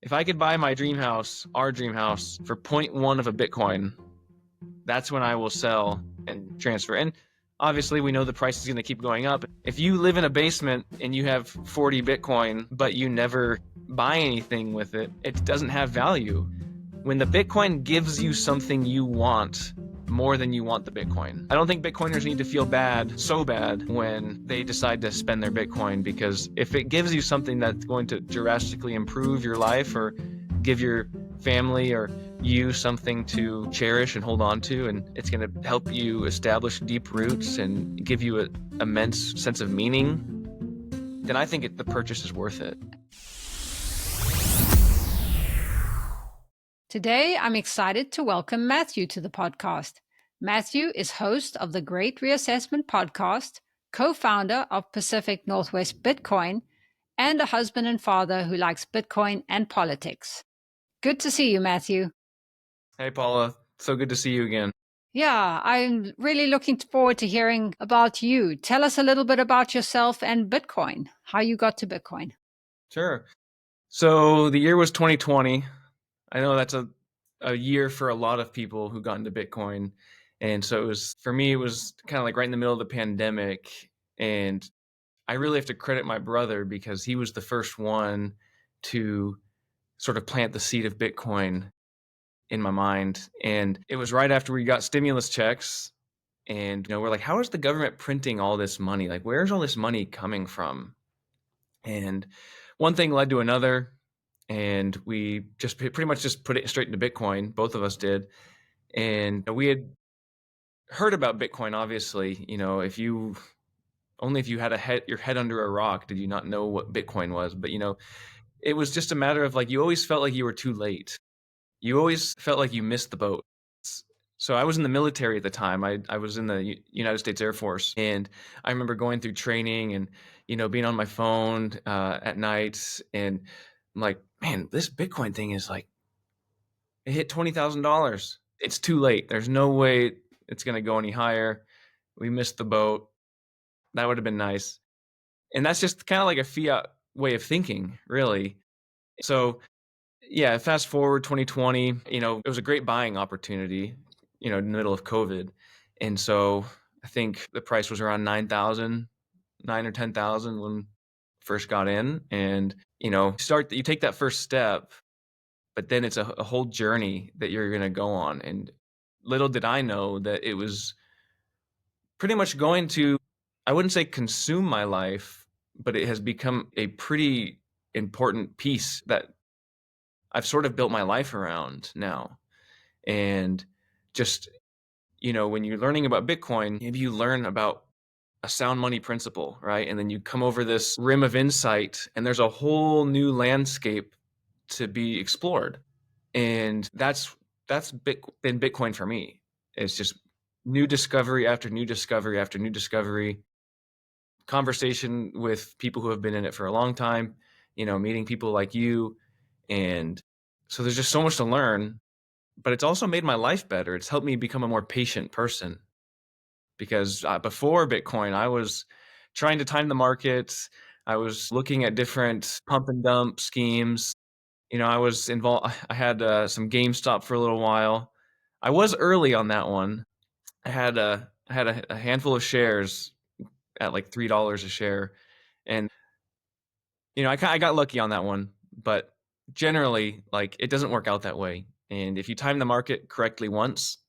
if I could buy my dream house, our dream house, for 0.1 of a Bitcoin, that's when I will sell and transfer. And obviously, we know the price is going to keep going up. If you live in a basement and you have 40 Bitcoin, but you never buy anything with it, it doesn't have value. When the Bitcoin gives you something you want more than you want the Bitcoin. I don't think Bitcoiners need to feel bad, so bad, when they decide to spend their Bitcoin, because if it gives you something that's going to drastically improve your life or give your family or you something to cherish and hold on to, and it's going to help you establish deep roots and give you an immense sense of meaning, then I think the purchase is worth it. Today, I'm excited to welcome Matthew to the podcast. Matthew is host of the Great Reassessment Podcast, co-founder of Pacific Northwest Bitcoin, and a husband and father who likes Bitcoin and politics. Good to see you, Matthew. Hey, Paula. So good to see you again. Yeah, I'm really looking forward to hearing about you. Tell us a little bit about yourself and Bitcoin, how you got to Bitcoin. Sure. So the year was 2020. I know that's a year for a lot of people who got into Bitcoin. And so for me, it was kind of like right in the middle of the pandemic. And I really have to credit my brother because he was the first one to sort of plant the seed of Bitcoin in my mind. And it was right after we got stimulus checks. And, we're like, how is the government printing all this money? Like, where's all this money coming from? And one thing led to another. And we just pretty much just put it straight into Bitcoin. Both of us did. And we had heard about Bitcoin, obviously. If you had your head under a rock, did you not know what Bitcoin was? But, it was just a matter of like, you always felt like you were too late. You always felt like you missed the boat. So I was in the military at the time. I was in the United States Air Force. And I remember going through training and, being on my phone at night. And I'm like, man, this Bitcoin thing is like, it hit $20,000. It's too late. There's no way it's going to go any higher. We missed the boat. That would have been nice. And that's just kind of like a fiat way of thinking, really. So, yeah, fast forward 2020, it was a great buying opportunity, in the middle of COVID. And so I think the price was around 9,000, 9 or 10,000 when first got in. And, you take that first step, but then it's a whole journey that you're going to go on. And little did I know that it was pretty much going to, I wouldn't say consume my life, but it has become a pretty important piece that I've sort of built my life around now. And just, when you're learning about Bitcoin, maybe you learn about a sound money principle, right? And then you come over this rim of insight and there's a whole new landscape to be explored. And that's been Bitcoin for me. It's just new discovery after new discovery after new discovery, conversation with people who have been in it for a long time, meeting people like you. And so there's just so much to learn, but it's also made my life better. It's helped me become a more patient person because before Bitcoin, I was trying to time the markets. I was looking at different pump and dump schemes. I was involved. I had some GameStop for a little while. I was early on that one. I had a handful of shares at like $3 a share, and I got lucky on that one. But generally, like, it doesn't work out that way. And if you time the market correctly once,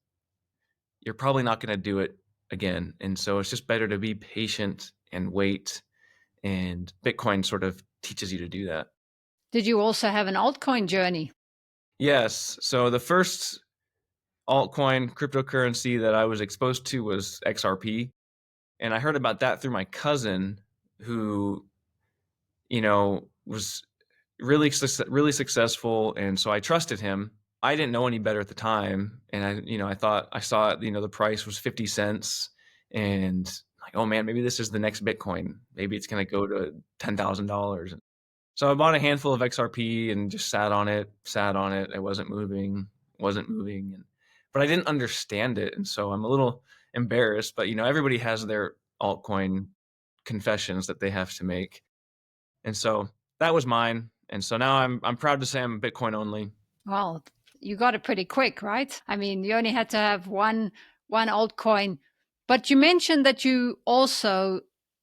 you're probably not going to do it again. And so it's just better to be patient and wait. And Bitcoin sort of teaches you to do that. Did you also have an altcoin journey? Yes. So the first altcoin cryptocurrency that I was exposed to was XRP. And I heard about that through my cousin who, was really successful. And so I trusted him. I didn't know any better at the time. And I thought I saw, the price was 50 cents and like, oh man, maybe this is the next Bitcoin. Maybe it's going to go to $10,000. So I bought a handful of XRP and just sat on it. It wasn't moving. But I didn't understand it. And so I'm a little embarrassed, but everybody has their altcoin confessions that they have to make. And so that was mine. And so now I'm proud to say I'm Bitcoin only. Well, you got it pretty quick, right? I mean, you only had to have one altcoin. But you mentioned that you also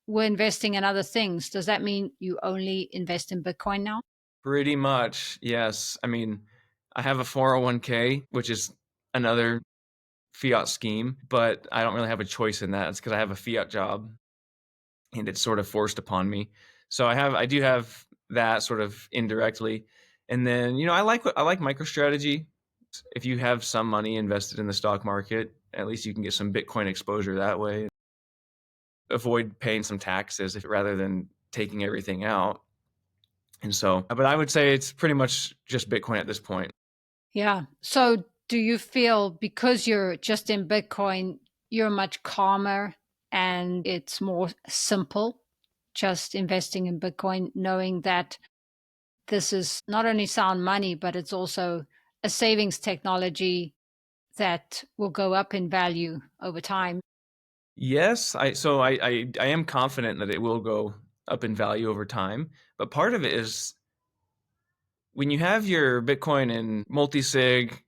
were investing in other things. Does that mean you only invest in Bitcoin now? Pretty much, yes. I mean, I have a 401k, which is another fiat scheme, but I don't really have a choice in that. It's because I have a fiat job and it's sort of forced upon me. So I do have that sort of indirectly. And then, I like MicroStrategy. If you have some money invested in the stock market, at least you can get some Bitcoin exposure that way. Avoid paying some taxes rather than taking everything out. And so, but I would say it's pretty much just Bitcoin at this point. Yeah. So do you feel because you're just in Bitcoin, you're much calmer and it's more simple just investing in Bitcoin, knowing that this is not only sound money, but it's also a savings technology that will go up in value over time? Yes, I am confident that it will go up in value over time, but part of it is when you have your Bitcoin in multi-sig,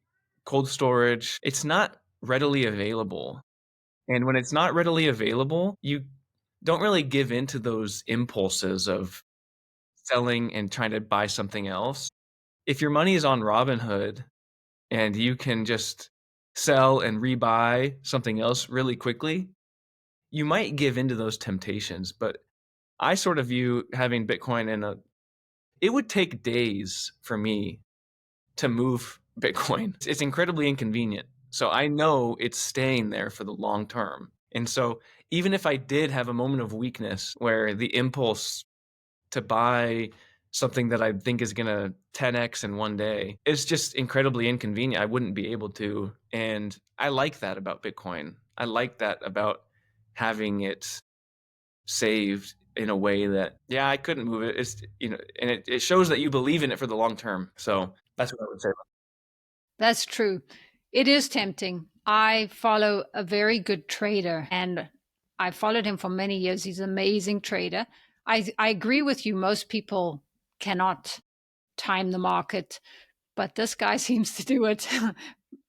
cold storage, it's not readily available. And when it's not readily available, you don't really give into those impulses of selling and trying to buy something else. If your money is on Robinhood and you can just sell and rebuy something else really quickly, you might give into those temptations. But I sort of view having Bitcoin it would take days for me to move Bitcoin. It's incredibly inconvenient. So I know it's staying there for the long term. And so even if I did have a moment of weakness where the impulse to buy something that I think is going to 10x in one day, it's just incredibly inconvenient. I wouldn't be able to. And I like that about Bitcoin. I like that about having it saved in a way that, yeah, I couldn't move it. And it shows that you believe in it for the long term. So that's what I would say. That's true. It is tempting. I follow a very good trader and I followed him for many years. He's an amazing trader. I agree with you. Most people cannot time the market, but this guy seems to do it.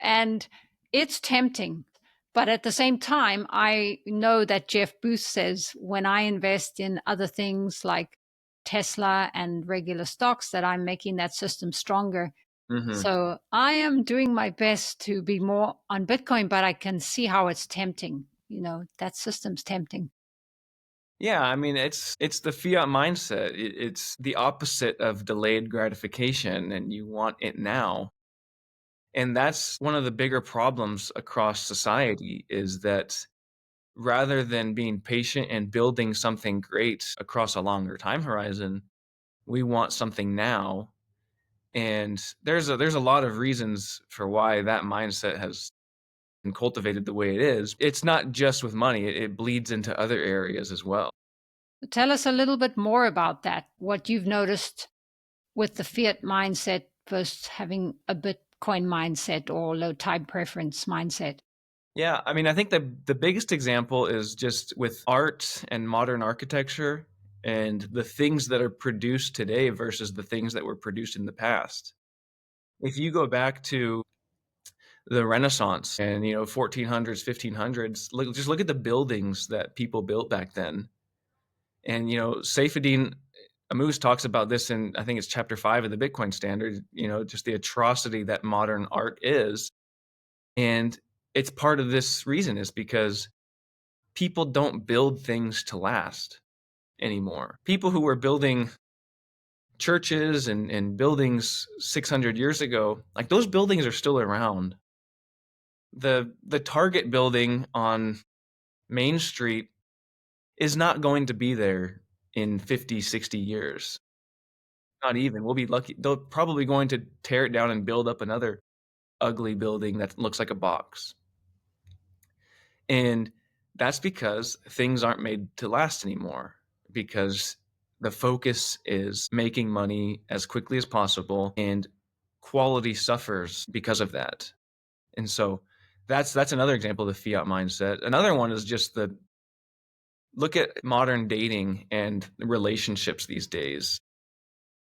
And it's tempting. But at the same time, I know that Jeff Booth says when I invest in other things like Tesla and regular stocks, that I'm making that system stronger. Mm-hmm. So I am doing my best to be more on Bitcoin, but I can see how it's tempting. That system's tempting. Yeah, I mean it's the fiat mindset. It's the opposite of delayed gratification, and you want it now. And that's one of the bigger problems across society is that rather than being patient and building something great across a longer time horizon, we want something now. And there's a lot of reasons for why that mindset has been cultivated the way it is. It's not just with money, it bleeds into other areas as well. Tell us a little bit more about that, what you've noticed with the fiat mindset versus having a Bitcoin mindset or low time preference mindset. Yeah, I mean, I think the biggest example is just with art and modern architecture and the things that are produced today versus the things that were produced in the past. If you go back to the Renaissance and 1400s, 1500s, just look at the buildings that people built back then. And Saifuddin Ammous talks about this in, I think it's chapter 5 of the Bitcoin Standard, just the atrocity that modern art is. And it's part of this reason is because people don't build things to last anymore. People who were building churches and buildings 600 years ago, like those buildings are still around. The Target building on Main Street is not going to be there in 50, 60 years. Not even. We'll be lucky. They're probably going to tear it down and build up another ugly building that looks like a box. And that's because things aren't made to last anymore, because the focus is making money as quickly as possible and quality suffers because of that. And so that's another example of the fiat mindset. Another one is just look at modern dating and relationships these days.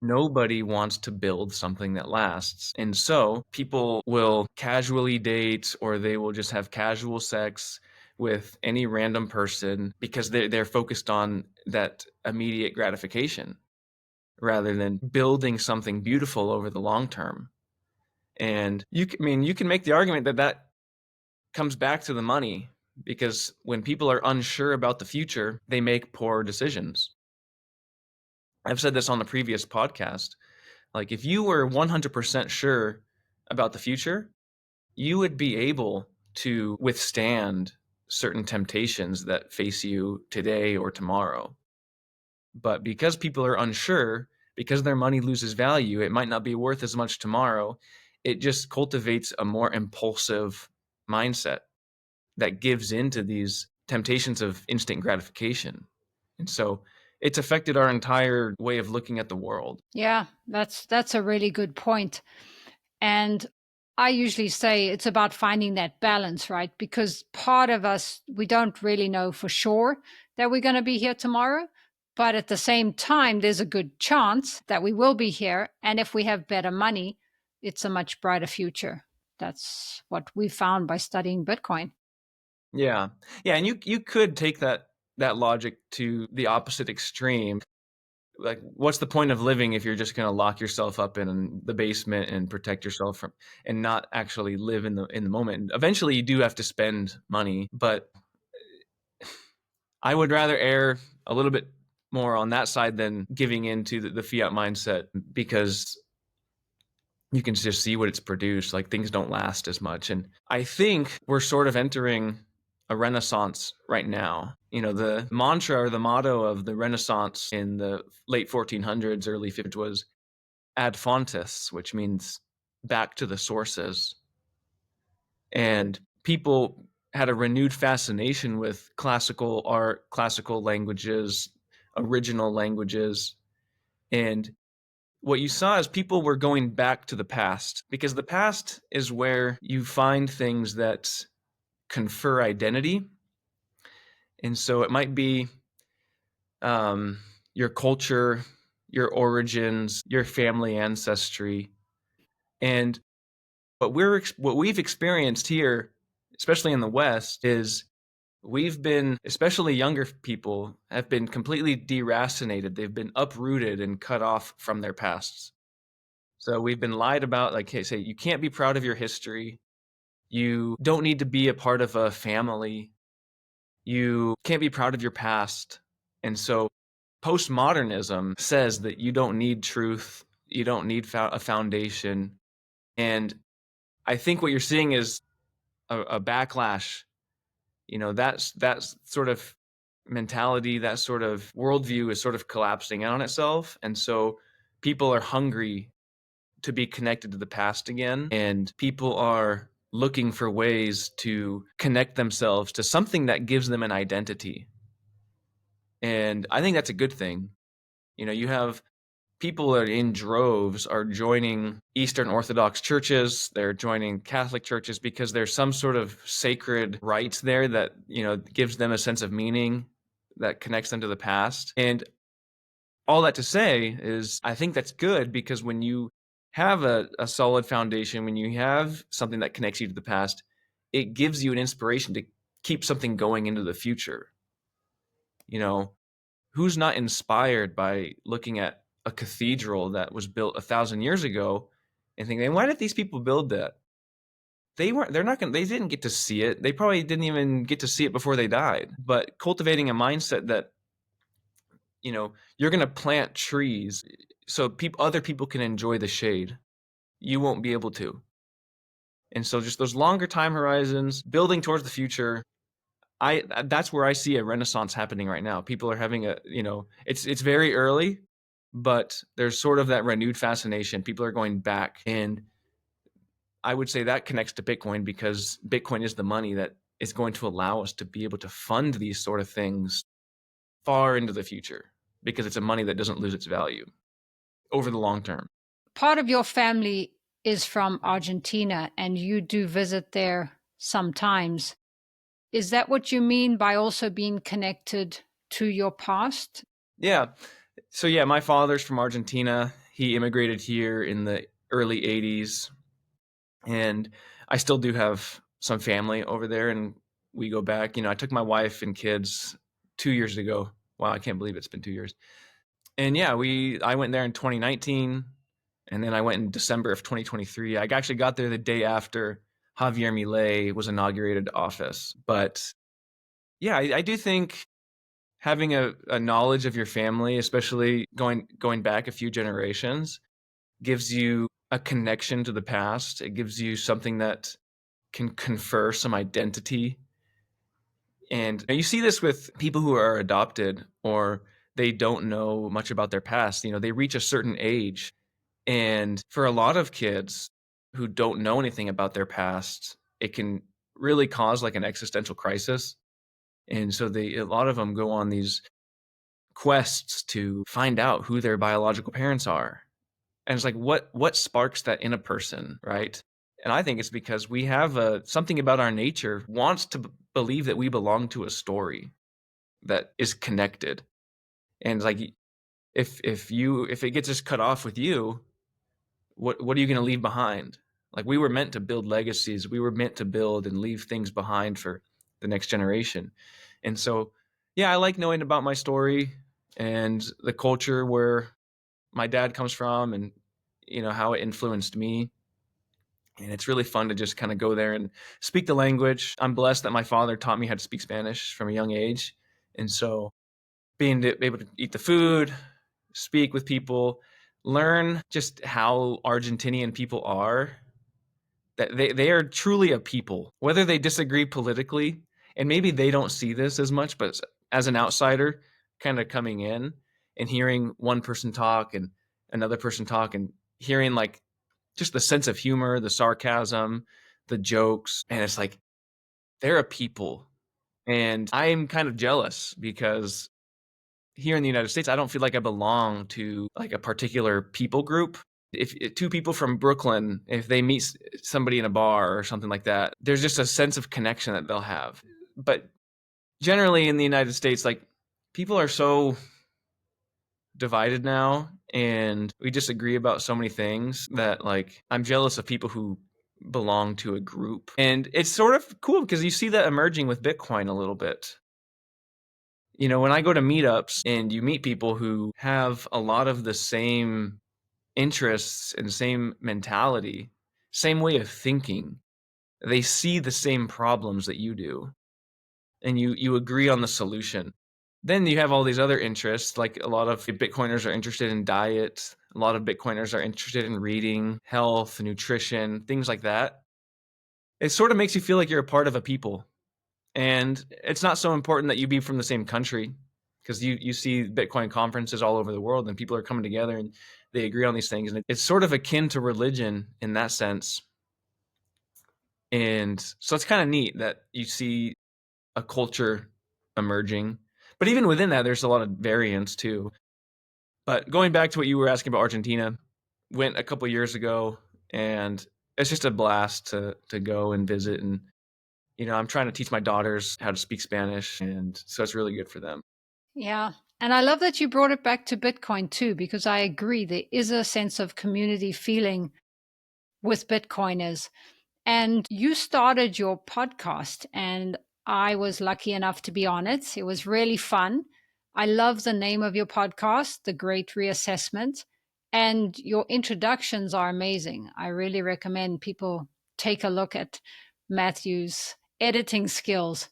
Nobody wants to build something that lasts. And so people will casually date, or they will just have casual sex with any random person because they're focused on that immediate gratification rather than building something beautiful over the long term. And you can make the argument that that comes back to the money, because when people are unsure about the future, they make poor decisions. I've said this on the previous podcast. Like, if you were 100% sure about the future, you would be able to withstand certain temptations that face you today or tomorrow. But because people are unsure, because their money loses value, it might not be worth as much tomorrow. It just cultivates a more impulsive mindset that gives into these temptations of instant gratification. And so it's affected our entire way of looking at the world. Yeah, that's a really good point. And I usually say it's about finding that balance, right? Because part of us, we don't really know for sure that we're going to be here tomorrow. But at the same time, there's a good chance that we will be here. And if we have better money, it's a much brighter future. That's what we found by studying Bitcoin. Yeah. Yeah, and you could take that logic to the opposite extreme. Like, what's the point of living if you're just going to lock yourself up in the basement and protect yourself from, and not actually live in the moment? Eventually you do have to spend money, but I would rather err a little bit more on that side than giving into the fiat mindset, because you can just see what it's produced. Like, things don't last as much. And I think we're sort of entering a renaissance right now. You know, the mantra or the motto of the Renaissance in the late 1400s, early 50s was ad fontes, which means back to the sources. And people had a renewed fascination with classical art, classical languages, original languages. And what you saw is people were going back to the past, because the past is where you find things that confer identity. And so it might be your culture, your origins, your family ancestry. And what we've experienced here, especially in the West, is we've been, especially younger people, have been completely deracinated. They've been uprooted and cut off from their pasts. So we've been lied about, like, hey, say, you can't be proud of your history. You don't need to be a part of a family. You can't be proud of your past. And so postmodernism says that you don't need truth. You don't need a foundation. And I think what you're seeing is a backlash. You know, that sort of mentality, that sort of worldview is sort of collapsing on itself. And so people are hungry to be connected to the past again, and people are looking for ways to connect themselves to something that gives them an identity. And I think that's a good thing. You know, you have people that in droves are joining Eastern Orthodox churches, they're joining Catholic churches because there's some sort of sacred rites there that, you know, gives them a sense of meaning that connects them to the past. And all that to say is, I think that's good, because when you have a solid foundation, when you have something that connects you to the past, it gives you an inspiration to keep something going into the future. You know, who's not inspired by looking at a cathedral that was built 1,000 years ago and thinking, why did these people build that? They didn't get to see it. They probably didn't even get to see it before they died. But cultivating a mindset that, you know, you're going to plant trees so other people can enjoy the shade. You won't be able to. And so just those longer time horizons, building towards the future, that's where I see a renaissance happening right now. People are having it's very early, but there's sort of that renewed fascination. People are going back, and I would say that connects to Bitcoin, because Bitcoin is the money that is going to allow us to be able to fund these sort of things far into the future, because it's a money that doesn't lose its value over the long term. Part of your family is from Argentina, and you do visit there sometimes. Is that what you mean by also being connected to your past? Yeah. So yeah, my father's from Argentina. He immigrated here in the early 80s, and I still do have some family over there, and we go back. I took my wife and kids 2 years ago. Wow, I can't believe it's been 2 years. And yeah, I went there in 2019, and then I went in December of 2023. I actually got there the day after Javier Milei was inaugurated office. But yeah, I do think having a knowledge of your family, especially going back a few generations, gives you a connection to the past. It gives you something that can confer some identity. And you see this with people who are adopted, or they don't know much about their past. They reach a certain age. And for a lot of kids who don't know anything about their past, it can really cause like an existential crisis. And so a lot of them go on these quests to find out who their biological parents are. And it's like, what sparks that in a person, right? And I think it's because we have something about our nature wants to believe that we belong to a story that is connected. And it's like, if it gets just cut off with you, what are you going to leave behind? Like, we were meant to build legacies. We were meant to build and leave things behind for the next generation. And so, yeah, I like knowing about my story and the culture where my dad comes from, and how it influenced me. And it's really fun to just kind of go there and speak the language. I'm blessed that my father taught me how to speak Spanish from a young age. And so being able to eat the food, speak with people, learn just how Argentinian people are, that they are truly a people, whether they disagree politically, and maybe they don't see this as much, but as an outsider kind of coming in and hearing one person talk and another person talk, and hearing like just the sense of humor, the sarcasm, the jokes, and it's like they're a people. And I'm kind of jealous because here in the United States, I don't feel like I belong to like a particular people group. If two people from Brooklyn, if they meet somebody in a bar or something like that, there's just a sense of connection that they'll have. But generally in the United States, like, people are so divided now, and we disagree about so many things that, like, I'm jealous of people who belong to a group. And it's sort of cool because you see that emerging with Bitcoin a little bit. When I go to meetups and you meet people who have a lot of the same interests and same mentality, same way of thinking, they see the same problems that you do, and you agree on the solution. Then you have all these other interests, like a lot of Bitcoiners are interested in diet. A lot of Bitcoiners are interested in reading, health, nutrition, things like that. It sort of makes you feel like you're a part of a people. And it's not so important that you be from the same country, because you see Bitcoin conferences all over the world and people are coming together and they agree on these things. And it's sort of akin to religion in that sense. And so it's kind of neat that you see a culture emerging. But even within that, there's a lot of variance too. But going back to what you were asking about Argentina, went a couple years ago, and it's just a blast to go and visit. And I'm trying to teach my daughters how to speak Spanish, and so it's really good for them. Yeah. And I love that you brought it back to Bitcoin too, because I agree there is a sense of community feeling with Bitcoiners. And you started your podcast, and I was lucky enough to be on it. It was really fun. I love the name of your podcast, The Great Reassessment, and your introductions are amazing. I really recommend people take a look at Matthew's editing skills.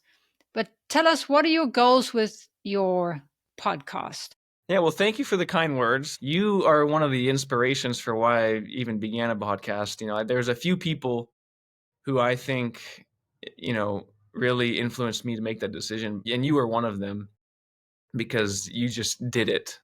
But tell us, what are your goals with your podcast? Yeah, well, thank you for the kind words. You are one of the inspirations for why I even began a podcast. There's a few people who I think, really influenced me to make that decision. And you are one of them because you just did it.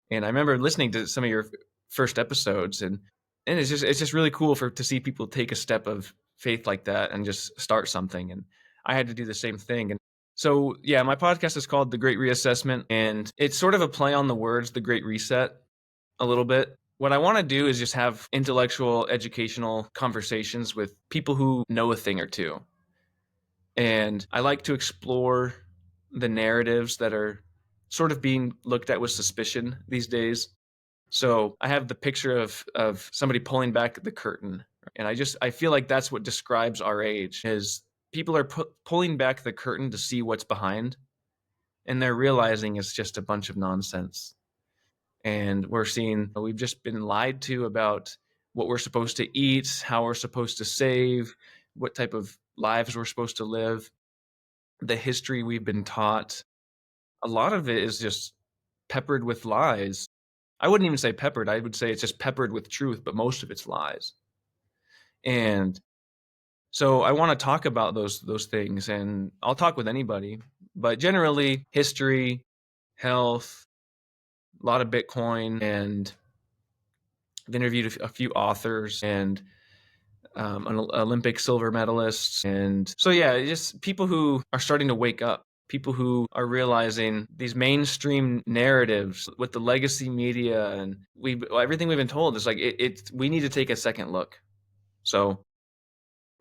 And I remember listening to some of your first episodes, and it's just really cool to see people take a step of faith like that and just start something. And I had to do the same thing. And so, yeah, my podcast is called The Great Reassessment, and it's sort of a play on the words, The Great Reset, a little bit. What I want to do is just have intellectual, educational conversations with people who know a thing or two. And I like to explore the narratives that are sort of being looked at with suspicion these days. So I have the picture of somebody pulling back the curtain. And I feel like that's what describes our age is people are pulling back the curtain to see what's behind, and they're realizing it's just a bunch of nonsense. And we've just been lied to about what we're supposed to eat, how we're supposed to save, what type of lives we're supposed to live, the history we've been taught. A lot of it is just peppered with lies. I wouldn't even say peppered. I would say it's just peppered with truth, but most of it's lies. And so I want to talk about those things, and I'll talk with anybody, but generally history, health, a lot of Bitcoin, and I've interviewed a few authors and an Olympic silver medalists. And so, yeah, just people who are starting to wake up, people who are realizing these mainstream narratives with the legacy media and everything we've been told is like, we need to take a second look. So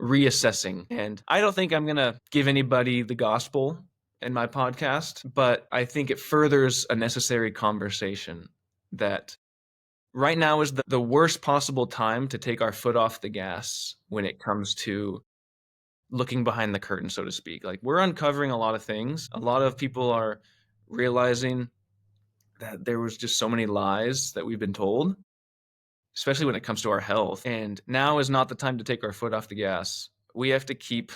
reassessing. And I don't think I'm going to give anybody the gospel in my podcast, but I think it furthers a necessary conversation that right now is the worst possible time to take our foot off the gas when it comes to looking behind the curtain, so to speak. Like, we're uncovering a lot of things. A lot of people are realizing that there was just so many lies that we've been told, especially when it comes to our health. And now is not the time to take our foot off the gas. We have to keep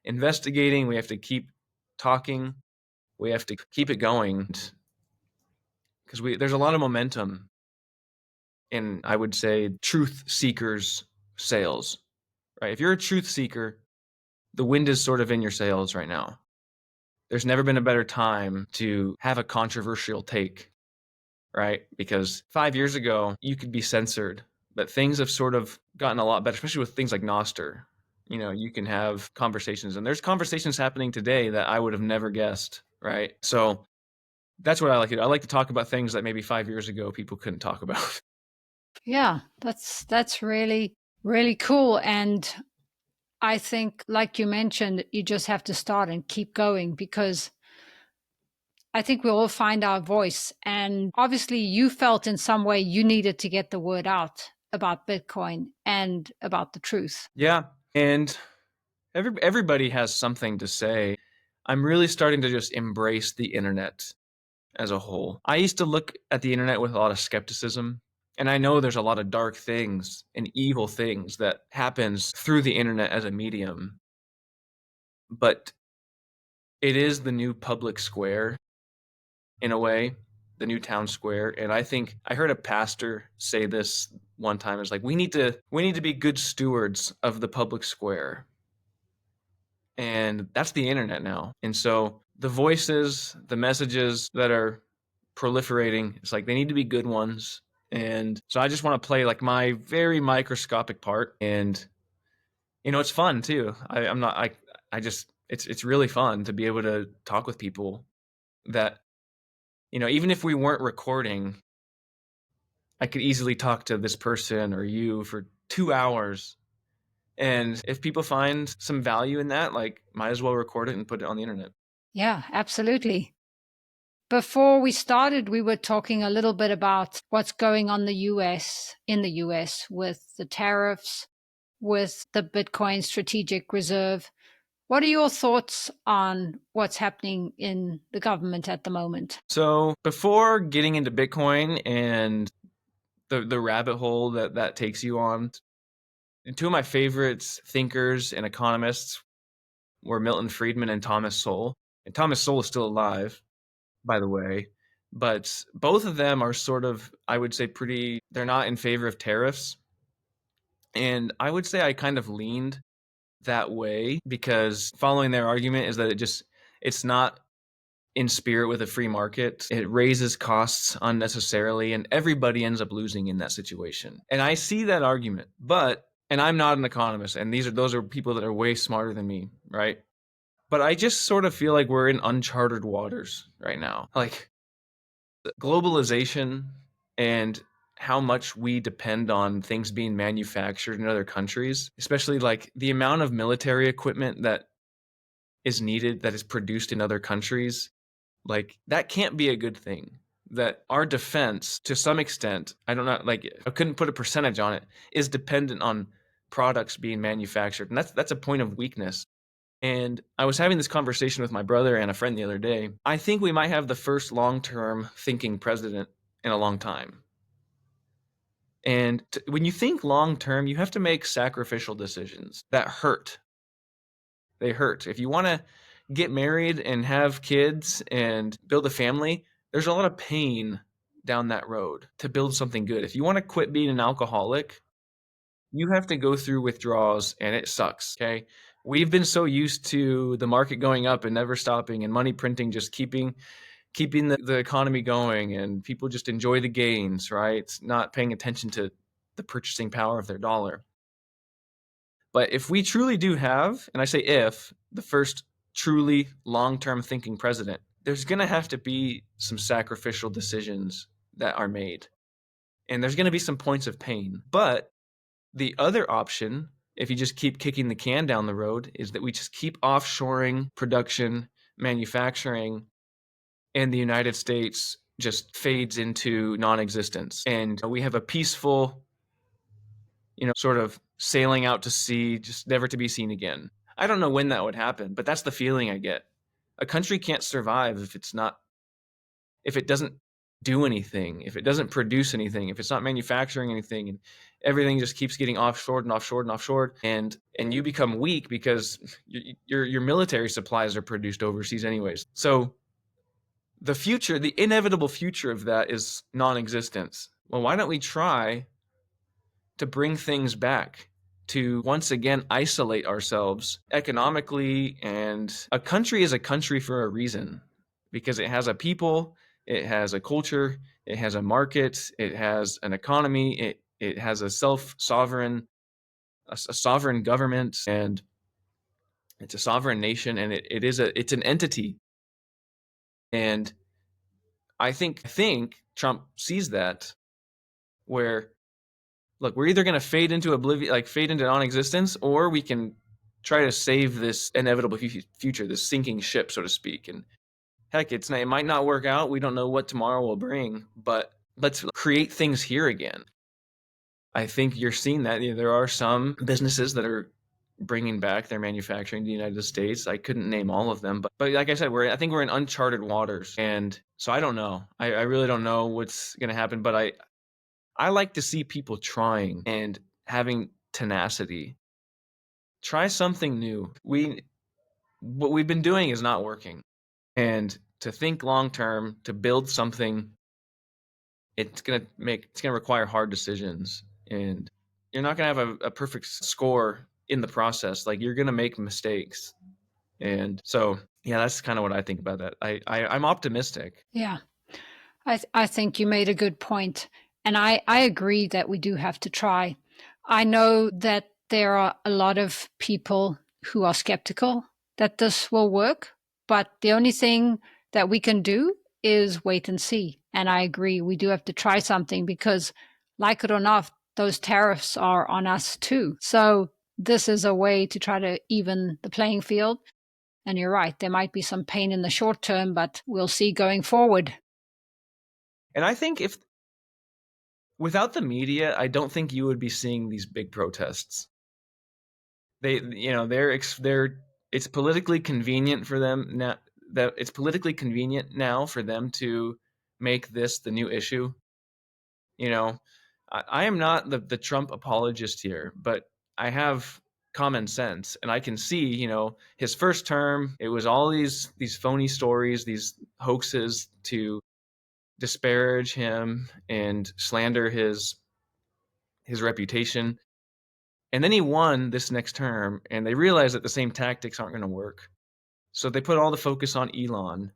investigating. We have to keep talking. We have to keep it going because there's a lot of momentum in, I would say, truth seekers' sails, right? If you're a truth seeker, the wind is sort of in your sails right now. There's never been a better time to have a controversial take, right? Because 5 years ago, you could be censored, but things have sort of gotten a lot better, especially with things like Nostr. You can have conversations, and there's conversations happening today that I would have never guessed, right? So that's what I like to do. I like to talk about things that maybe 5 years ago people couldn't talk about. Yeah, that's really, really cool. And I think, like you mentioned, you just have to start and keep going, because I think we'll all find our voice. And obviously, you felt in some way you needed to get the word out about Bitcoin and about the truth. Yeah. And everybody has something to say. I'm really starting to just embrace the internet as a whole. I used to look at the internet with a lot of skepticism, and I know there's a lot of dark things and evil things that happens through the internet as a medium, but it is the new public square in a way, the new town square. And I think I heard a pastor say this one time, is like, we need to be good stewards of the public square. And that's the internet now. And so the voices, the messages that are proliferating, it's like they need to be good ones. And so I just want to play like my very microscopic part. And it's fun too. It's really fun to be able to talk with people that, even if we weren't recording, I could easily talk to this person or you for 2 hours. And if people find some value in that, like, might as well record it and put it on the internet. Yeah, absolutely. Before we started, we were talking a little bit about what's going on in the US with the tariffs, with the Bitcoin strategic reserve. What are your thoughts on what's happening in the government at the moment? So before getting into Bitcoin and the rabbit hole that takes you on, two of my favorite thinkers and economists were Milton Friedman and Thomas Sowell. And Thomas Sowell is still alive, by the way. But both of them are sort of, I would say, they're not in favor of tariffs. And I would say I kind of leaned that way because following their argument is that it's not in spirit with a free market. It raises costs unnecessarily, and everybody ends up losing in that situation. And I see that argument, and I'm not an economist, and those are people that are way smarter than me, right? But I just sort of feel like we're in uncharted waters right now. Like, globalization and how much we depend on things being manufactured in other countries, especially like the amount of military equipment that is needed that is produced in other countries, like, that can't be a good thing. that our defense, to some extent, I don't know, like I couldn't put a percentage on it, is dependent on products being manufactured. And that's a point of weakness. And I was having this conversation with my brother and a friend the other day. I think we might have the first long-term thinking president in a long time. And when you think long-term, you have to make sacrificial decisions that hurt. They hurt. If you want to get married and have kids and build a family, there's a lot of pain down that road to build something good. If you want to quit being an alcoholic, you have to go through withdrawals, and it sucks, okay? We've been so used to the market going up and never stopping, and money printing just keeping the economy going, and people just enjoy the gains, right? Not paying attention to the purchasing power of their dollar. But if we truly do have, and I say if, the first truly long-term thinking president, there's going to have to be some sacrificial decisions that are made. And there's going to be some points of pain. But the other option, if you just keep kicking the can down the road, is that we just keep offshoring production, manufacturing, and the United States just fades into non-existence. And we have a peaceful, sort of sailing out to sea, just never to be seen again. I don't know when that would happen, but that's the feeling I get. A country can't survive if it doesn't do anything, if it doesn't produce anything, if it's not manufacturing anything, and everything just keeps getting offshored and offshored and offshored, and you become weak because your military supplies are produced overseas anyways. So the inevitable future of that is non-existence. Well, why don't we try to bring things back, to once again isolate ourselves economically? And a country is a country for a reason, because it has a people, it has a culture, it has a market, it has an economy, it has a sovereign government, and it's a sovereign nation, and it's an entity. And I think Trump sees that, where, look, we're either going to fade into oblivion, like fade into non-existence, or we can try to save this inevitable future, this sinking ship, so to speak. And heck, it might not work out. We don't know what tomorrow will bring, but let's create things here again. I think you're seeing that. There are some businesses that are bringing back their manufacturing to the United States. I couldn't name all of them, but like I said, I think we're in uncharted waters. And so I don't know. I really don't know what's going to happen, but I like to see people trying and having tenacity. Try something new. What we've been doing is not working. And to think long term, to build something, it's gonna require hard decisions. And you're not gonna have a perfect score in the process. Like, you're gonna make mistakes. And so yeah, that's kind of what I think about that. I'm optimistic. Yeah. I think you made a good point. And I agree that we do have to try. I know that there are a lot of people who are skeptical that this will work, but the only thing that we can do is wait and see. And I agree, we do have to try something, because, like it or not, those tariffs are on us too. So this is a way to try to even the playing field. And you're right, there might be some pain in the short term, but we'll see going forward. And I think without the media, I don't think you would be seeing these big protests. It's politically convenient for them now. That it's politically convenient now for them to make this the new issue. I am not the Trump apologist here, but I have common sense, and I can see, his first term, it was all these phony stories, these hoaxes to disparage him and slander his reputation. And then he won this next term, and they realized that the same tactics aren't going to work. So they put all the focus on Elon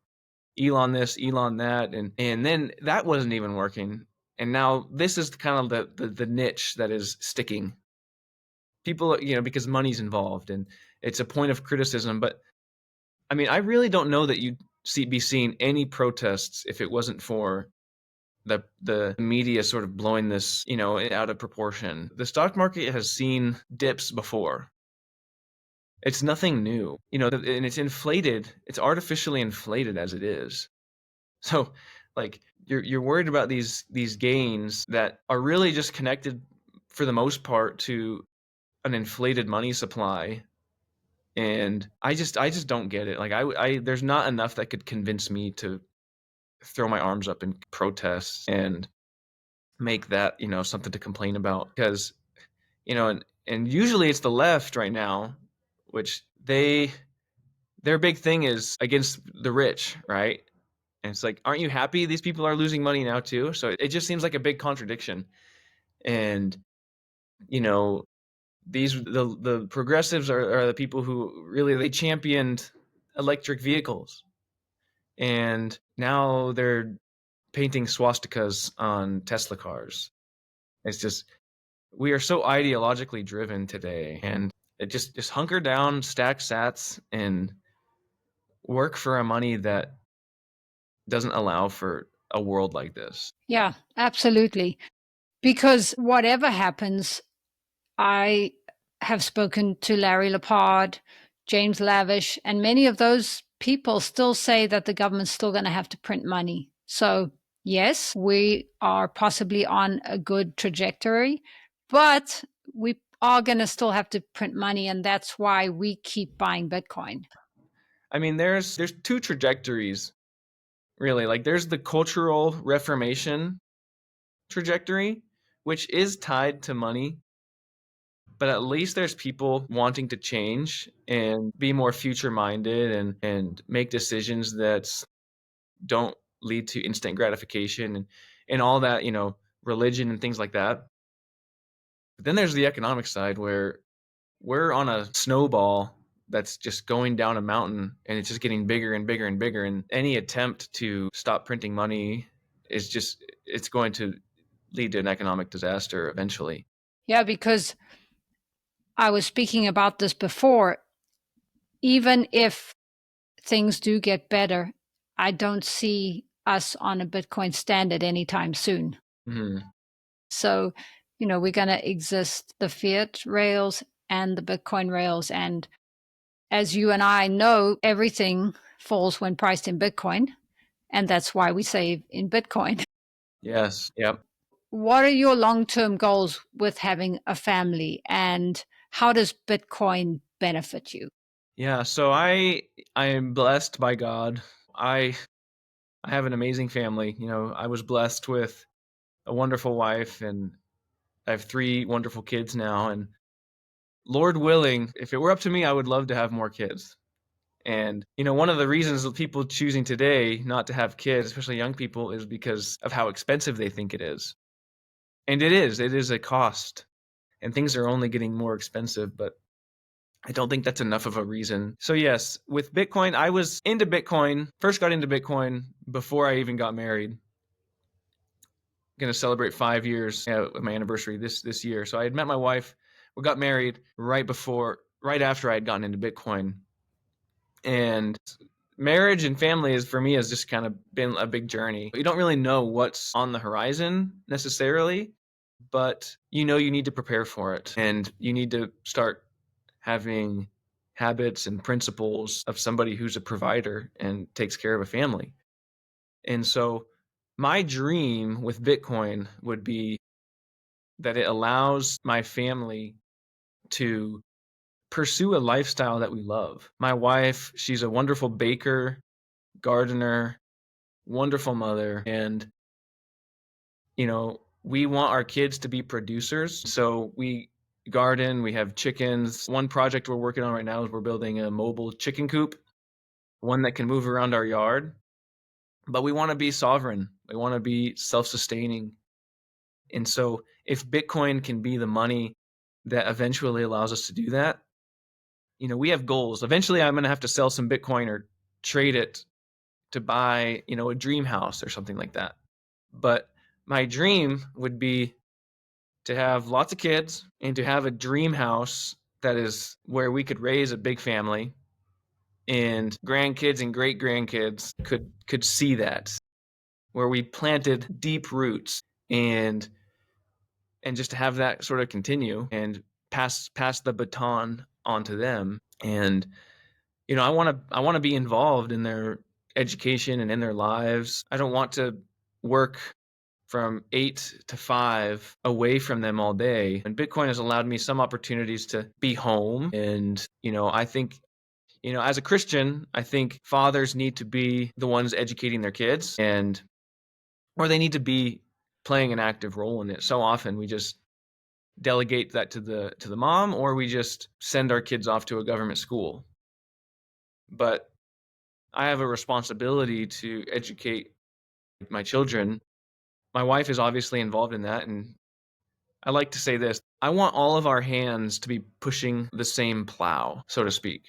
this, Elon that, and then that wasn't even working. And now this is kind of the niche that is sticking. People, because money's involved, and it's a point of criticism. But I mean, I really don't know that you'd be seeing any protests if it wasn't for the media sort of blowing this, out of proportion. The stock market has seen dips before. It's nothing new, and it's inflated. It's artificially inflated as it is. So Like you're worried about these gains that are really just connected for the most part to an inflated money supply. And I just don't get it. Like I there's not enough that could convince me to throw my arms up in protest and make that, something to complain about. Because, and usually it's the left right now, which their big thing is against the rich, right? And it's like, aren't you happy these people are losing money now too? So it just seems like a big contradiction. And, you know, the progressives are the people who really, they championed electric vehicles. And now they're painting swastikas on Tesla cars. It's just, we are so ideologically driven today, and it just hunker down, stack sats, and work for a money that doesn't allow for a world like this. Yeah, absolutely. Because whatever happens, I have spoken to Larry Lepard, James Lavish, and many of those people still say that the government's still going to have to print money. So, yes, we are possibly on a good trajectory, but we are going to still have to print money. And that's why we keep buying Bitcoin. I mean, there's two trajectories, really. Like, there's the cultural reformation trajectory, which is tied to money, but at least there's people wanting to change and be more future minded and make decisions that don't lead to instant gratification and all that, religion and things like that. But then there's the economic side where we're on a snowball that's just going down a mountain, and it's just getting bigger and bigger and bigger. And any attempt to stop printing money it's going to lead to an economic disaster eventually. Yeah, because I was speaking about this before. Even if things do get better, I don't see us on a Bitcoin standard anytime soon. Mm-hmm. So, we're going to exist the fiat rails and the Bitcoin rails. And as you and I know, everything falls when priced in Bitcoin. And that's why we save in Bitcoin. Yes. Yep. What are your long term goals with having a family? And how does Bitcoin benefit you? Yeah. So I am blessed by God. I have an amazing family. I was blessed with a wonderful wife, and I have 3 wonderful kids now. And Lord willing, if it were up to me, I would love to have more kids. And, one of the reasons of people choosing today not to have kids, especially young people, is because of how expensive they think it is. And it is a cost. And things are only getting more expensive, but I don't think that's enough of a reason. So yes, with Bitcoin, I was into Bitcoin, first got into Bitcoin before I even got married. Going to celebrate 5 years with my anniversary this year. So I had met my wife, we got married right after I had gotten into Bitcoin. And marriage and family for me has just kind of been a big journey. You don't really know what's on the horizon necessarily, but you need to prepare for it, and you need to start having habits and principles of somebody who's a provider and takes care of a family. And so my dream with Bitcoin would be that it allows my family to pursue a lifestyle that we love. My wife, she's a wonderful baker, gardener, wonderful mother, and we want our kids to be producers. So we garden, we have chickens. One project we're working on right now is we're building a mobile chicken coop, one that can move around our yard. But we want to be sovereign. We want to be self-sustaining. And so if Bitcoin can be the money that eventually allows us to do that, we have goals. Eventually I'm going to have to sell some Bitcoin or trade it to buy, a dream house or something like that. But my dream would be to have lots of kids and to have a dream house that is where we could raise a big family, and grandkids and great grandkids could see that, where we planted deep roots, and just to have that sort of continue and pass the baton onto them. And I want to be involved in their education and in their lives. I don't want to work from 8 to 5 away from them all day. And Bitcoin has allowed me some opportunities to be home. And, I think, as a Christian, I think fathers need to be the ones educating their kids, or they need to be playing an active role in it. So often we just delegate that to the mom, or we just send our kids off to a government school. But I have a responsibility to educate my children. My wife is obviously involved in that, and I like to say this: I want all of our hands to be pushing the same plow, so to speak,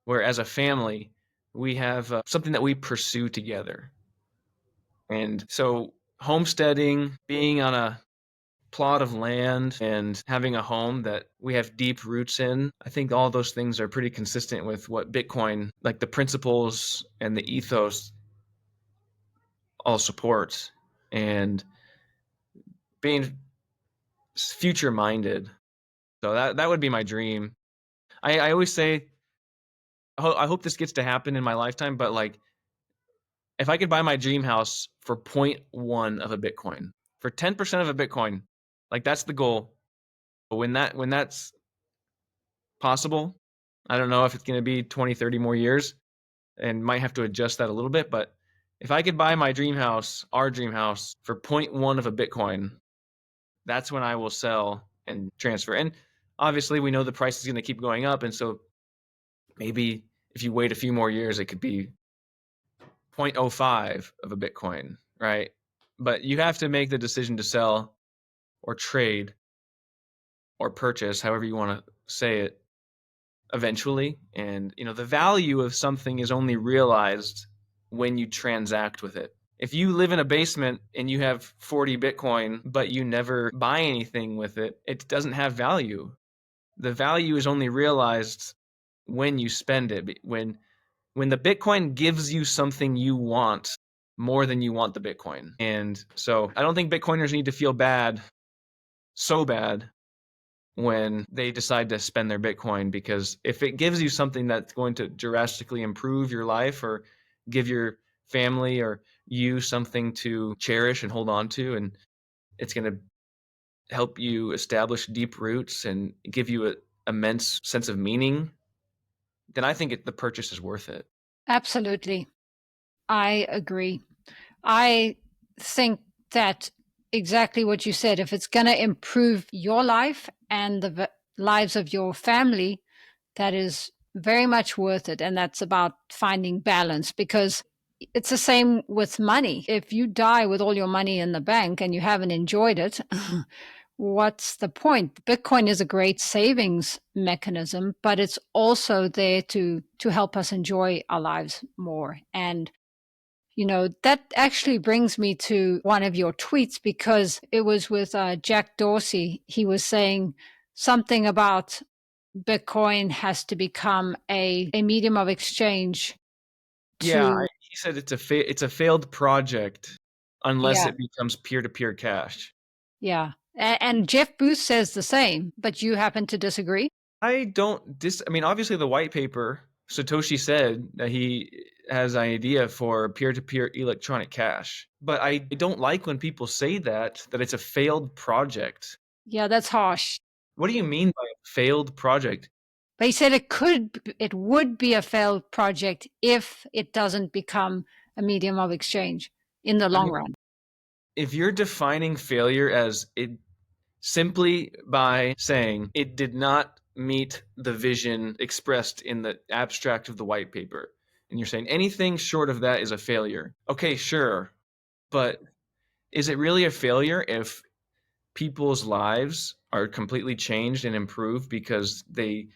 where as a family we have something that we pursue together. And so homesteading, being on a plot of land and having a home that we have deep roots in, I think all those things are pretty consistent with what Bitcoin, like the principles and the ethos, all support. And being future minded. So that would be my dream. I always say, I hope this gets to happen in my lifetime, but like, if I could buy my dream house for 0.1 of a Bitcoin, for 10% of a Bitcoin, like that's the goal. But when that's possible, I don't know if it's going to be 20, 30 more years, and might have to adjust that a little bit. But if I could buy my dream house, our dream house, for 0.1 of a Bitcoin, that's when I will sell and transfer. And obviously we know the price is going to keep going up. And so maybe if you wait a few more years, it could be 0.05 of a Bitcoin, right? But you have to make the decision to sell or trade or purchase, however you want to say it, eventually. And, the value of something is only realized when you transact with it. If you live in a basement and you have 40 Bitcoin, but you never buy anything with it, it doesn't have value. The value is only realized when you spend it. When the Bitcoin gives you something you want more than you want the Bitcoin. And so I don't think Bitcoiners need to feel bad, so bad, when they decide to spend their Bitcoin, because if it gives you something that's going to drastically improve your life or give your family or you something to cherish and hold on to, and it's going to help you establish deep roots and give you an immense sense of meaning, then I think the purchase is worth it. Absolutely. I agree. I think that exactly what you said, if it's going to improve your life and the lives of your family, that is very much worth it. And that's about finding balance, because it's the same with money. If you die with all your money in the bank and you haven't enjoyed it, what's the point? Bitcoin is a great savings mechanism, but it's also there to help us enjoy our lives more. And that actually brings me to one of your tweets, because it was with Jack Dorsey. He was saying something about Bitcoin has to become a medium of exchange Yeah, to, he said it's a failed project unless yeah, it becomes peer-to-peer cash. yeah. And Jeff Booth says the same, but you happen to disagree? I mean, obviously the white paper, Satoshi said that he has an idea for peer-to-peer electronic cash. But I don't like when people say that it's a failed project. Yeah, that's harsh. What do you mean by a failed project? But he said it would be a failed project if it doesn't become a medium of exchange in the I long mean, run. if you're defining failure as it simply by saying it did not meet the vision expressed in the abstract of the white paper, and you're saying anything short of that is a failure. Okay, sure. But is it really a failure if people's lives are completely changed and improved because they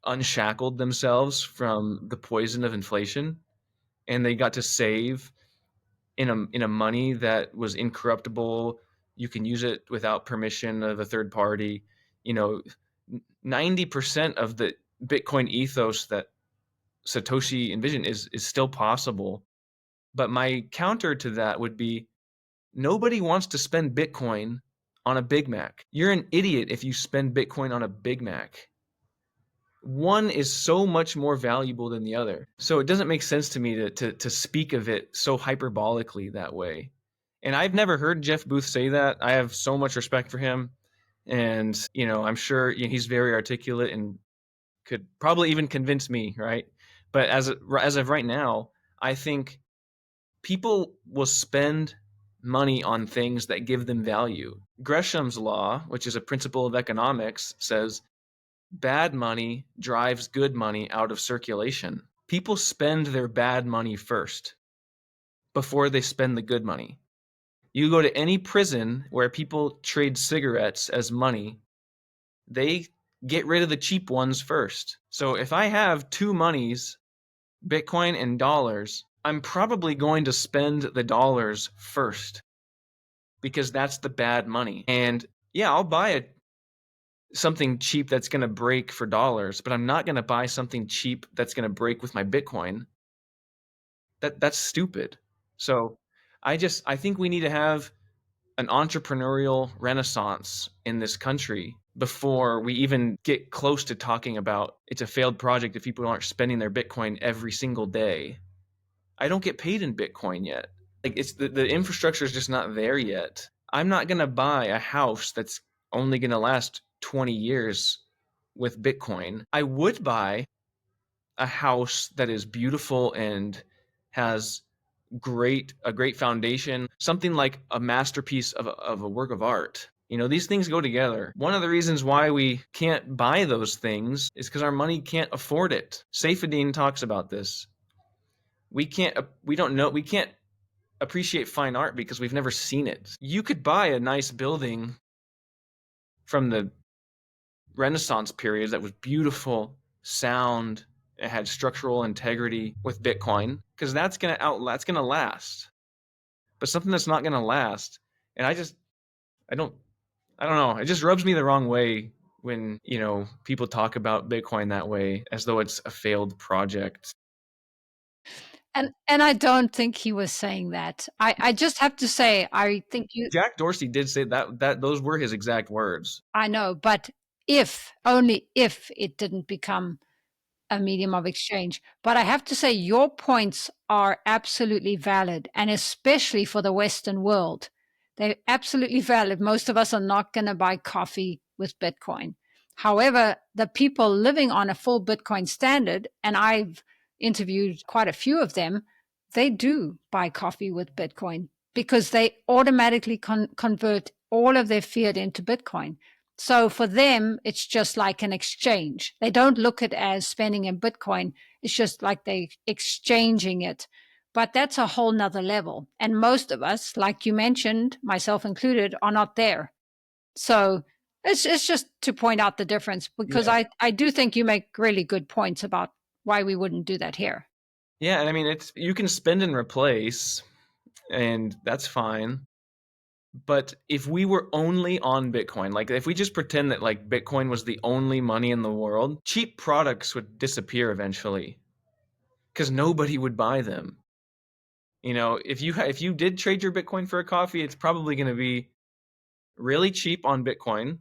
unshackled themselves from the poison of inflation and they got to save in a money that was incorruptible? You can use it without permission of a third party. 90% of the Bitcoin ethos that Satoshi envisioned is still possible. But my counter to that would be, nobody wants to spend Bitcoin on a Big Mac. You're an idiot if you spend Bitcoin on a Big Mac. one is so much more valuable than the other. So it doesn't make sense to me to speak of it so hyperbolically that way. And I've never heard Jeff Booth say that. I have so much respect for him. And, I'm sure he's very articulate and could probably even convince me, right? But as of right now, I think people will spend money on things that give them value. Gresham's law, which is a principle of economics, says bad money drives good money out of circulation. People spend their bad money first before they spend the good money. You go to any prison where people trade cigarettes as money, they get rid of the cheap ones first. So if I have two monies, Bitcoin and dollars, I'm probably going to spend the dollars first because that's the bad money. And yeah, I'll buy something cheap that's going to break for dollars, but I'm not going to buy something cheap that's going to break with my Bitcoin. That's stupid. So I think we need to have an entrepreneurial renaissance in this country before we even get close to talking about it's a failed project if people aren't spending their Bitcoin every single day. I don't get paid in Bitcoin yet. Like it's the infrastructure is just not there yet. I'm not going to buy a house that's only going to last 20 years with Bitcoin. I would buy a house that is beautiful and has a great foundation, something like a masterpiece of a work of art. These things go together. One of the reasons why we can't buy those things is because our money can't afford it. Saifedean talks about this. We can't appreciate fine art because we've never seen it. You could buy a nice building from the Renaissance period that was beautiful, sound, it had structural integrity with Bitcoin because that's gonna last. But something that's not gonna last, and I don't know. It just rubs me the wrong way when people talk about Bitcoin that way as though it's a failed project. And I don't think he was saying that. I just have to say, I think Jack Dorsey did say that those were his exact words. I know, but only if it didn't become a medium of exchange. But I have to say, your points are absolutely valid, and especially for the Western world. They're absolutely valid. Most of us are not going to buy coffee with Bitcoin. However, the people living on a full Bitcoin standard, and I've interviewed quite a few of them, they do buy coffee with Bitcoin because they automatically convert all of their fiat into Bitcoin. So for them, it's just like an exchange. They don't look at it as spending in Bitcoin. It's just like they exchanging it. But that's a whole nother level. And most of us, like you mentioned, myself included, are not there. So it's just to point out the difference because Yeah. I do think you make really good points about why we wouldn't do that here. Yeah, and I mean you can spend and replace, and that's fine. But if we were only on Bitcoin, like if we just pretend that like Bitcoin was the only money in the world, cheap products would disappear eventually because nobody would buy them. If you did trade your Bitcoin for a coffee, it's probably going to be really cheap on Bitcoin,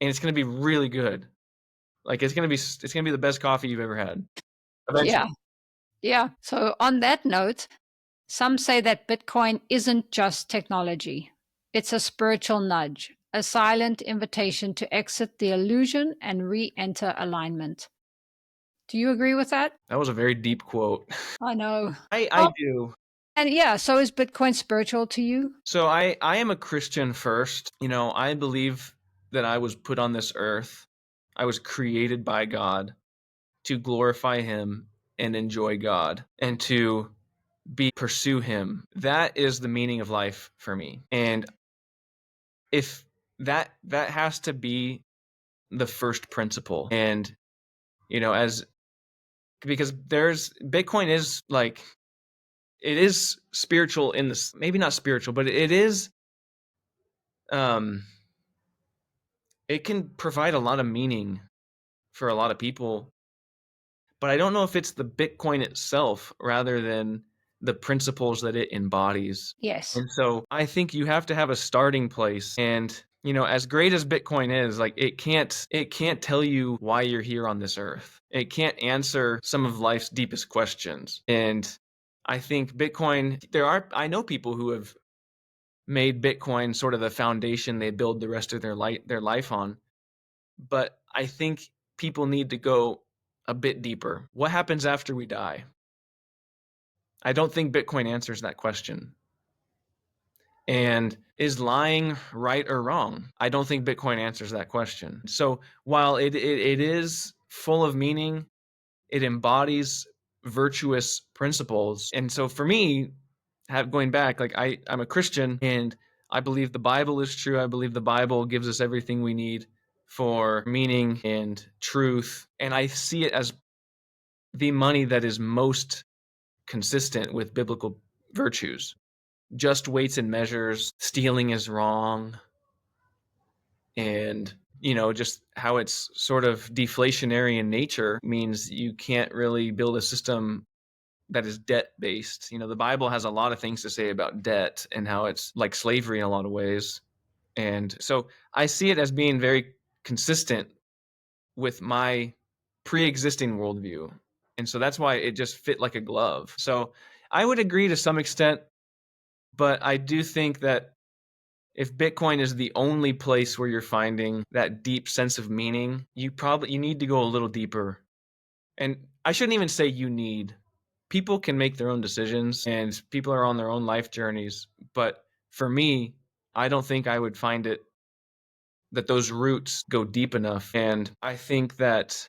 and it's going to be really good. Like it's going to be the best coffee you've ever had. Yeah. Eventually. Yeah. So on that note, some say that Bitcoin isn't just technology. It's a spiritual nudge, a silent invitation to exit the illusion and re-enter alignment. Do you agree with that? That was a very deep quote. I know. I Oh, do. and yeah, so is Bitcoin spiritual to you? So I am a Christian first. I believe that I was put on this earth. I was created by God to glorify him and enjoy God and to pursue him. That is the meaning of life for me. And if that has to be the first principle. And as because there's Bitcoin is like it is spiritual in this, maybe not spiritual, but it is um it can provide a lot of meaning for a lot of people, but I don't know if it's the Bitcoin itself rather than the principles that it embodies. Yes. And so I think you have to have a starting place, and As great as Bitcoin is, like it can't tell you why you're here on this earth. It can't answer some of life's deepest questions. And I think Bitcoin, I know people who have made Bitcoin sort of the foundation they build the rest of their life on. But I think people need to go a bit deeper. What happens after we die? I don't think Bitcoin answers that question. And is lying right or wrong? I don't think Bitcoin answers that question. So while it is full of meaning, it embodies virtuous principles. And so for me, going back, like I'm a Christian and I believe the Bible is true. I believe the Bible gives us everything we need for meaning and truth. And I see it as the money that is most consistent with biblical virtues. Just weights and measures, stealing is wrong, and just how it's sort of deflationary in nature means you can't really build a system that is debt based. The Bible has a lot of things to say about debt and how it's like slavery in a lot of ways. And so I see it as being very consistent with my pre-existing worldview. And so that's why it just fit like a glove. So I would agree to some extent, but I do think that if Bitcoin is the only place where you're finding that deep sense of meaning, you need to go a little deeper. And I shouldn't even say you need. People can make their own decisions and people are on their own life journeys. But for me, I don't think I would find it that those roots go deep enough. And I think that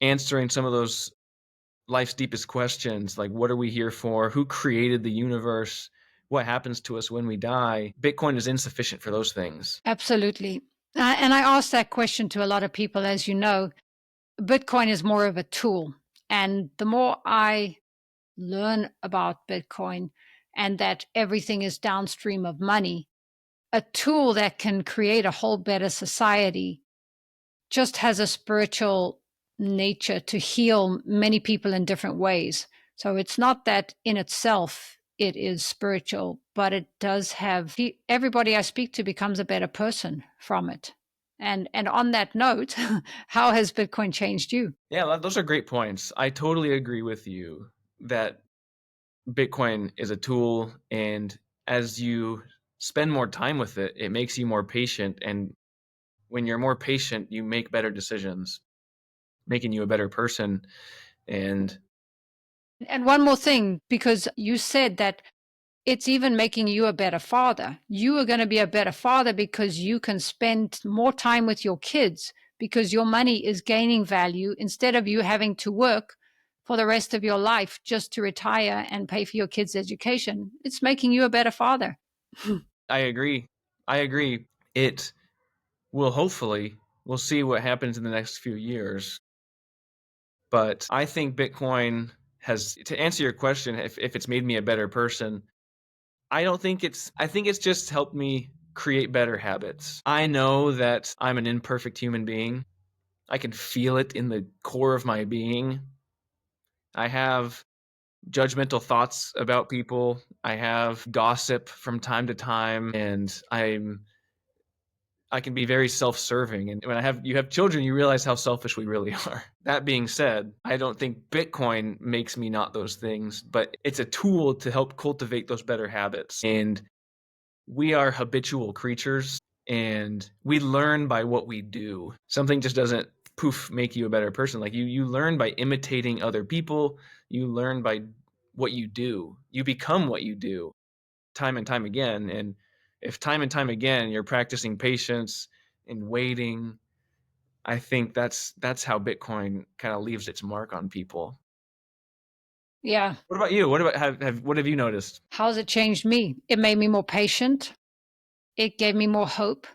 answering some of those life's deepest questions, like what are we here for? Who created the universe? What happens to us when we die? Bitcoin is insufficient for those things. Absolutely. And I ask that question to a lot of people. As you know, Bitcoin is more of a tool. And the more I learn about Bitcoin and that everything is downstream of money, a tool that can create a whole better society just has a spiritual nature to heal many people in different ways. So it's not that in itself it is spiritual, but it does have everybody I speak to becomes a better person from it. And on that note, how has Bitcoin changed you? Yeah, those are great points. I totally agree with you that Bitcoin is a tool, and as you spend more time with it, it makes you more patient. And when you're more patient, you make better decisions, making you a better person. And one more thing, because you said that it's even making you a better father. You are going to be a better father because you can spend more time with your kids because your money is gaining value instead of you having to work for the rest of your life just to retire and pay for your kids' education. It's making you a better father. I agree. It will hopefully, we'll see what happens in the next few years. But I think Bitcoin has, to answer your question, if it's made me a better person, I think it's just helped me create better habits. I know that I'm an imperfect human being. I can feel it in the core of my being. I have judgmental thoughts about people. I have gossip from time to time, and I can be very self-serving. And when you have children, you realize how selfish we really are. That being said, I don't think Bitcoin makes me not those things, but it's a tool to help cultivate those better habits. And we are habitual creatures and we learn by what we do. Something just doesn't poof make you a better person. Like you learn by imitating other people. You learn by what you do. You become what you do time and time again. And if time and time again you're practicing patience and waiting, I think that's how Bitcoin kind of leaves its mark on people. Yeah. What about you? What have you noticed? How's it changed me? It made me more patient. It gave me more hope.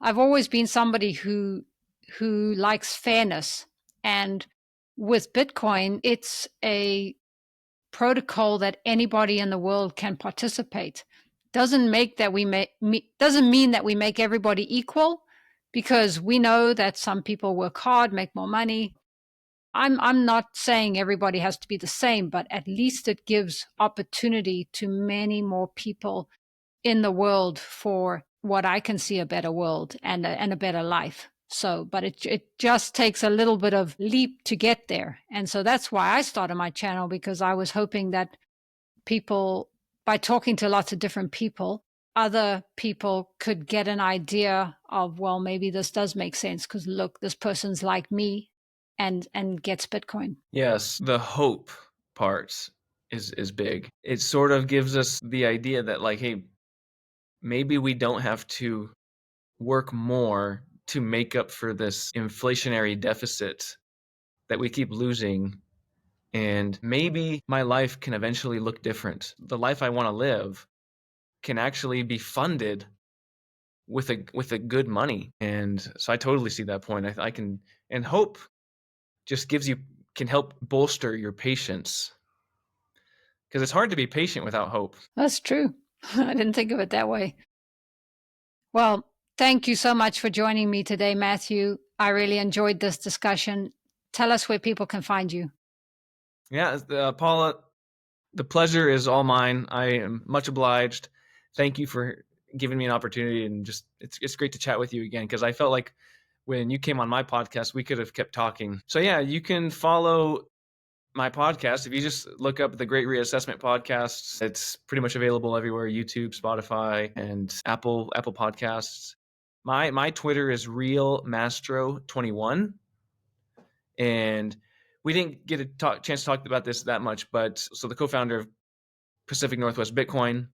I've always been somebody who likes fairness, and with Bitcoin, it's a protocol that anybody in the world can participate. Doesn't make that doesn't mean that we make everybody equal, because we know that some people work hard, make more money. I'm not saying everybody has to be the same, but at least it gives opportunity to many more people in the world for what I can see a better world and a better life. So, but it just takes a little bit of leap to get there. And so that's why I started my channel, because I was hoping that people, by talking to lots of different people, other people could get an idea of, well, maybe this does make sense because look, this person's like me and gets Bitcoin. Yes, the hope part is big. It sort of gives us the idea that, like, hey, maybe we don't have to work more to make up for this inflationary deficit that we keep losing. And maybe my life can eventually look different. The life I want to live can actually be funded with a good money. And so I totally see that point. I can, and hope just can help bolster your patience, because it's hard to be patient without hope. That's true. I didn't think of it that way. Well, thank you so much for joining me today, Matthew. I really enjoyed this discussion. Tell us where people can find you. Yeah, Paula, the pleasure is all mine. I am much obliged. Thank you for giving me an opportunity, and just it's great to chat with you again, because I felt like when you came on my podcast, we could have kept talking. So yeah, you can follow my podcast if you just look up the Great Reassessment Podcast. It's pretty much available everywhere: YouTube, Spotify, and Apple Podcasts. My Twitter is realmastro21, and we didn't get a chance to talk about this that much, but so the co-founder of Pacific Northwest Bitcoin.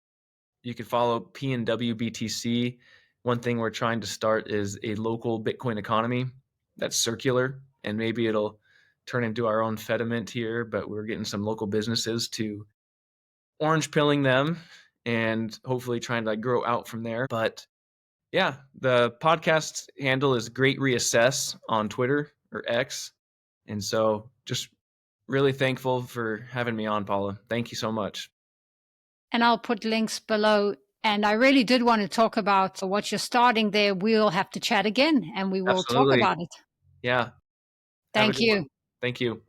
You can follow P&W BTC. One thing we're trying to start is a local Bitcoin economy that's circular, and maybe it'll turn into our own Fediment here, but we're getting some local businesses to orange pilling them and hopefully trying to grow out from there. But yeah, the podcast handle is Great Reassess on Twitter or X. And so just really thankful for having me on, Paula. Thank you so much. And I'll put links below. And I really did want to talk about what you're starting there. We'll have to chat again and we will talk Absolutely. about it. Yeah. Have a Thank good one. you. Thank you.